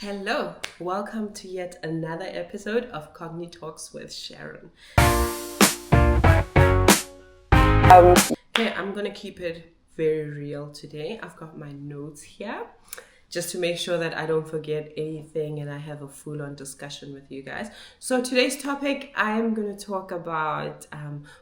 Hello, welcome to yet another episode of Cogni Talks with Sharon. Okay, I'm gonna keep it very real today. I've got my notes here just to make sure that I don't forget anything and I have a full-on discussion with you guys. So today's topic, I'm gonna talk about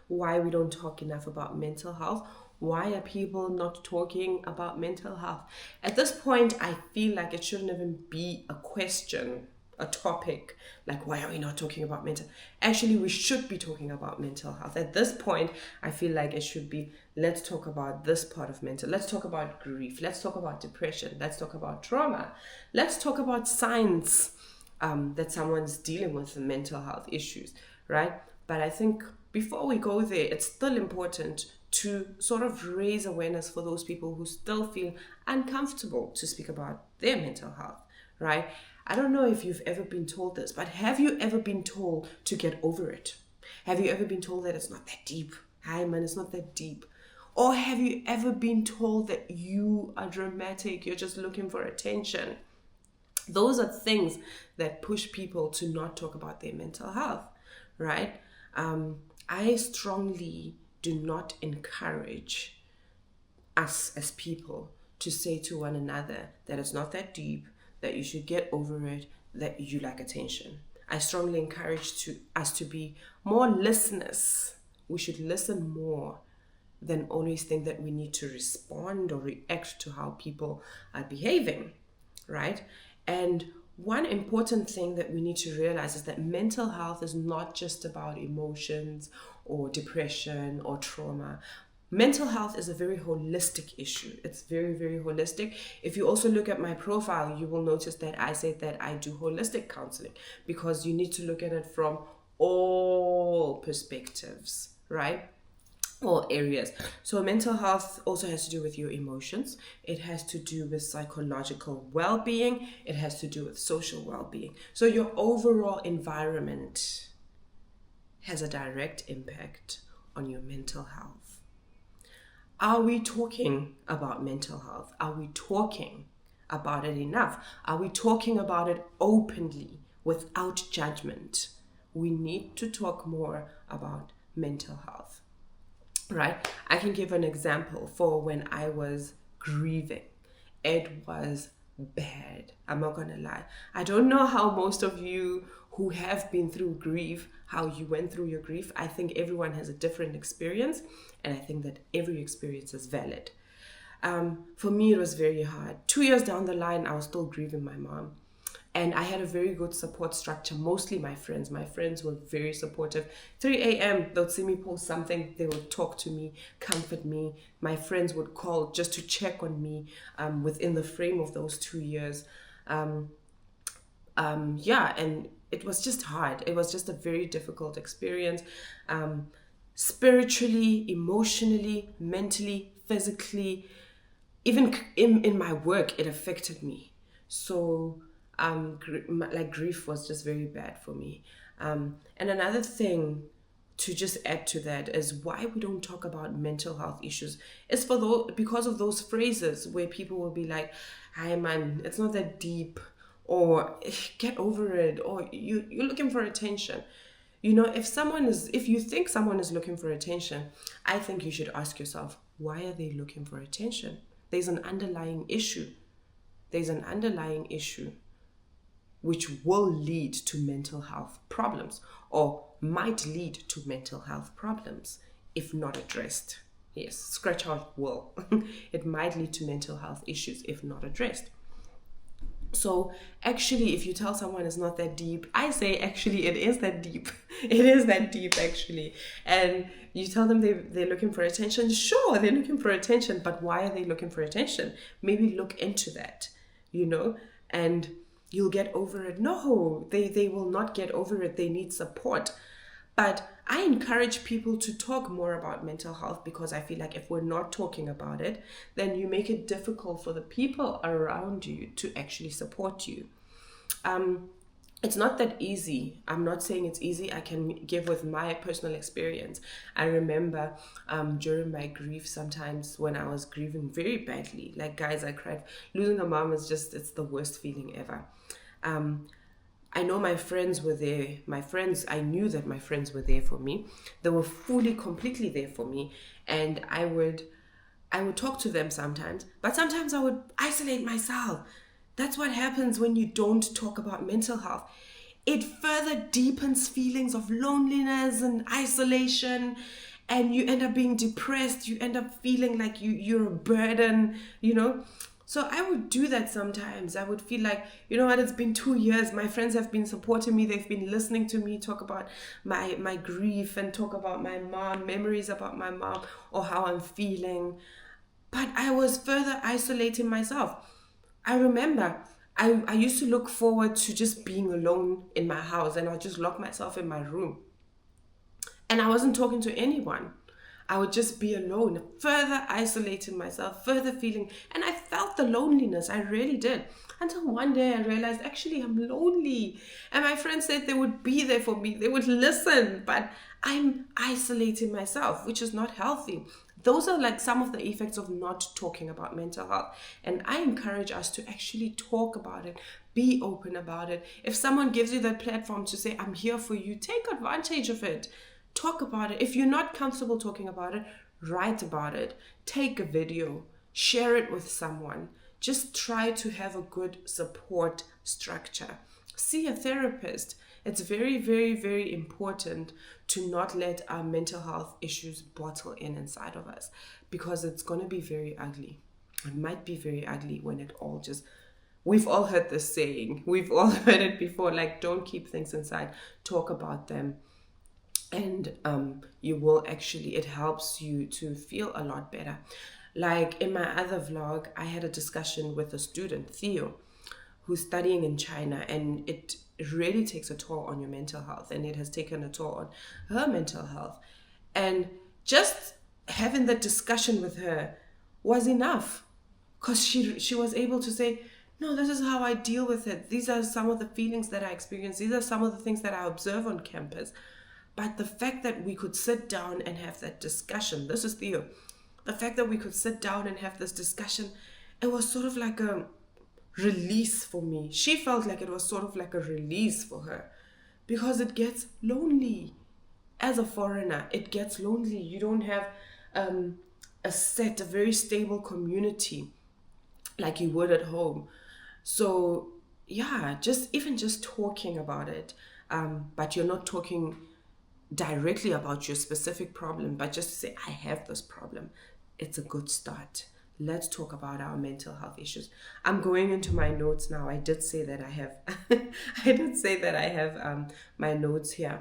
why we don't talk enough about mental health. Why are people not talking about mental health? At this point, I feel like it shouldn't even be a question, a topic, like why are we not talking about mental. Actually, we should be talking about mental health. At this point, I feel like it should be, let's talk about this part of mental. Let's talk about grief. Let's talk about depression. Let's talk about trauma. Let's talk about signs that someone's dealing with mental health issues, right? But I think before we go there, it's still important to sort of raise awareness for those people who still feel uncomfortable to speak about their mental health, right? I don't know if you've ever been told this, but have you ever been told to get over it? Have you ever been told that it's not that deep? Hi, man, it's not that deep. Or have you ever been told that you are dramatic, you're just looking for attention? Those are things that push people to not talk about their mental health, right? I strongly do not encourage us as people to say to one another that it's not that deep, that you should get over it, that you like attention. I strongly encourage us to be more listeners. We should listen more than always think that we need to respond or react to how people are behaving, right? And one important thing that we need to realize is that mental health is not just about emotions or depression or trauma. Mental health is a very holistic issue. It's very, very holistic. If you also look at my profile, you will notice that I said that I do holistic counseling because you need to look at it from all perspectives, right? All areas. So mental health also has to do with your emotions. It has to do with psychological well-being. It has to do with social well-being. So your overall environment has a direct impact on your mental health. Are we talking about mental health? Are we talking about it enough? Are we talking about it openly without judgment? We need to talk more about mental health. Right? I can give an example for when I was grieving. It was bad. I'm not gonna lie. I don't know how most of you who have been through grief, how you went through your grief. I think everyone has a different experience, and I think that every experience is valid. For me, it was very hard. 2 years down the line, I was still grieving my mom. And I had a very good support structure, mostly my friends. My friends were very supportive. 3 a.m., they'll see me post something, they would talk to me, comfort me. My friends would call just to check on me within the frame of those 2 years. Yeah, and it was just hard. It was just a very difficult experience. Spiritually, emotionally, mentally, physically, even in my work, it affected me. So grief was just very bad for me. And another thing to just add to that is why we don't talk about mental health issues is because of those phrases where people will be like, "Hi man, it's not that deep," or "Get over it," or you're looking for attention. You know, if you think someone is looking for attention, I think you should ask yourself, why are they looking for attention? There's an underlying issue. There's an underlying issue which will lead to mental health problems or might lead to mental health problems if not addressed. Yes, scratch out will. It might lead to mental health issues if not addressed. So actually, if you tell someone it's not that deep, I say actually it is that deep. It is that deep actually. And you tell them they're looking for attention. Sure, they're looking for attention, but why are they looking for attention? Maybe look into that, and you'll get over it. No, they will not get over it. They need support. But I encourage people to talk more about mental health because I feel like if we're not talking about it, then you make it difficult for the people around you to actually support you. It's not that easy. I'm not saying it's easy. I can give with my personal experience. I remember during my grief, sometimes when I was grieving very badly, like guys, I cried. Losing a mom is it's the worst feeling ever. I know my friends were there. I knew that my friends were there for me. They were fully, completely there for me. And I would talk to them sometimes, but sometimes I would isolate myself. That's what happens when you don't talk about mental health. It further deepens feelings of loneliness and isolation, and you end up being depressed. You end up feeling like you're a burden, So I would do that sometimes. I would feel like, you know what, it's been 2 years. My friends have been supporting me. They've been listening to me talk about my grief and talk about my mom, memories about my mom or how I'm feeling. But I was further isolating myself. I remember I used to look forward to just being alone in my house, and I'd just lock myself in my room. And I wasn't talking to anyone. I would just be alone, further isolating myself, further feeling, and I felt the loneliness. I really did. Until one day I realized, actually, I'm lonely. And my friends said they would be there for me. They would listen, but I'm isolating myself, which is not healthy. Those are like some of the effects of not talking about mental health. And I encourage us to actually talk about it, be open about it. If someone gives you that platform to say, I'm here for you, take advantage of it. Talk about it. If you're not comfortable talking about it, write about it. Take a video. Share it with someone. Just try to have a good support structure. See a therapist. It's very, very, very important to not let our mental health issues bottle inside of us, because it's going to be very ugly. It might be very ugly when it all just... We've all heard this saying. We've all heard it before. Like, don't keep things inside. Talk about them. And you will actually, it helps you to feel a lot better. Like in my other vlog, I had a discussion with a student, Theo, who's studying in China, and it really takes a toll on your mental health, and it has taken a toll on her mental health. And just having that discussion with her was enough, because she was able to say, no, this is how I deal with it. These are some of the feelings that I experience. These are some of the things that I observe on campus. But the fact that we could sit down and have that discussion, this is Theo, the fact that we could sit down and have this discussion, it was sort of like a release for me. She felt like it was sort of like a release for her, because it gets lonely. As a foreigner, it gets lonely. You don't have a very stable community like you would at home. So yeah, just talking about it, but you're not talking directly about your specific problem, but just to say, I have this problem. It's a good start. Let's talk about our mental health issues. I'm going into my notes now. I did say that I have my notes here.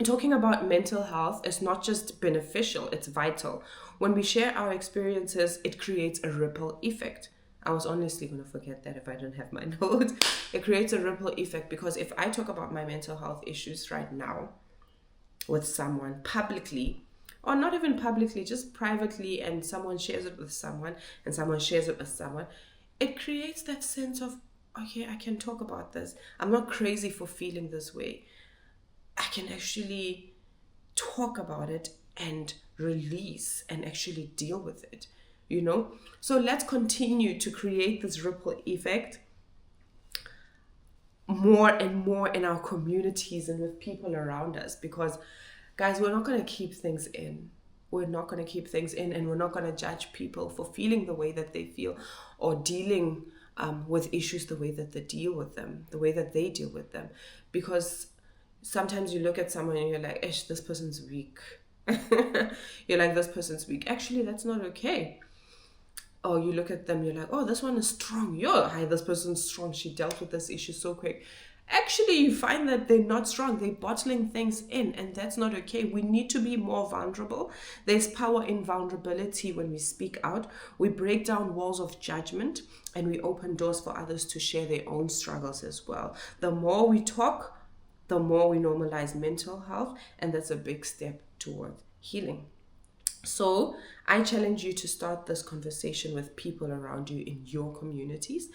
Talking about mental health is not just beneficial, it's vital. When we share our experiences, it creates a ripple effect. I was honestly going to forget that if I don't have my notes. It creates a ripple effect, because if I talk about my mental health issues right now with someone publicly, or not even publicly, just privately, and someone shares it with someone, and someone shares it with someone, it creates that sense of, okay, I can talk about this. I'm not crazy for feeling this way. I can actually talk about it and release and actually deal with it. So let's continue to create this ripple effect more and more in our communities and with people around us, because guys, we're not going to keep things in. We're not going to keep things in, and we're not going to judge people for feeling the way that they feel, or dealing with issues the way that they deal with them, because sometimes you look at someone and you're like, this person's weak. You're like, this person's weak. Actually, that's not okay. Or you look at them, you're like, oh, this one is strong. Hi, this person's strong. She dealt with this issue so quick. Actually, you find that they're not strong. They're bottling things in, and that's not okay. We need to be more vulnerable. There's power in vulnerability when we speak out. We break down walls of judgment, and we open doors for others to share their own struggles as well. The more we talk, the more we normalize mental health, and that's a big step toward healing. So I challenge you to start this conversation with people around you in your communities.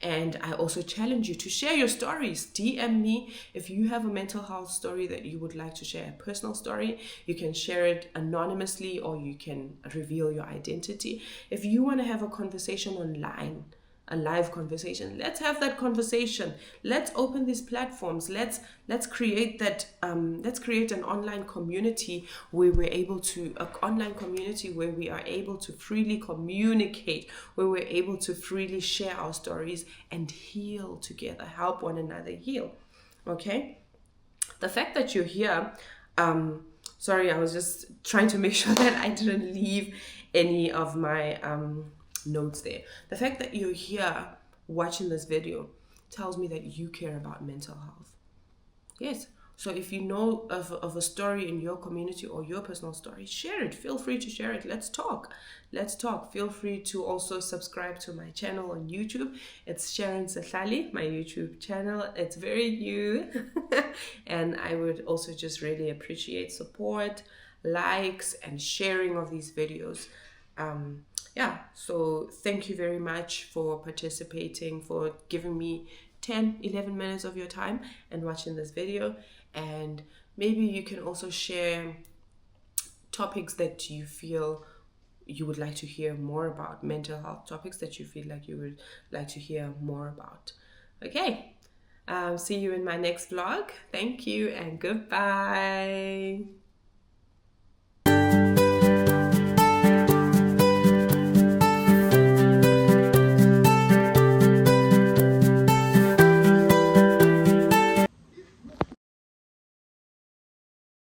And I also challenge you to share your stories. DM me if you have a mental health story that you would like to share, a personal story. You can share it anonymously, or you can reveal your identity. If you want to have a conversation online, a live conversation. Let's have that conversation. Let's open these platforms. Let's create that. Let's create an online community where we are able to freely communicate, where we're able to freely share our stories and heal together, help one another heal. Okay. The fact that you're here, sorry, I was just trying to make sure that I didn't leave any of my notes there. The fact that you're here watching this video tells me that you care about mental health. Yes. So if you know of a story in your community or your personal story, share it. Feel free to share it. Let's talk. Feel free to also subscribe to my channel on YouTube. It's Sharon Sehlali, my YouTube channel. It's very new. And I would also just really appreciate support, likes, and sharing of these videos. So thank you very much for participating, for giving me 10-11 minutes of your time and watching this video. And maybe you can also share topics that you feel you would like to hear more about, mental health topics that you feel like you would like to hear more about. Okay, see you in my next vlog. Thank you and goodbye.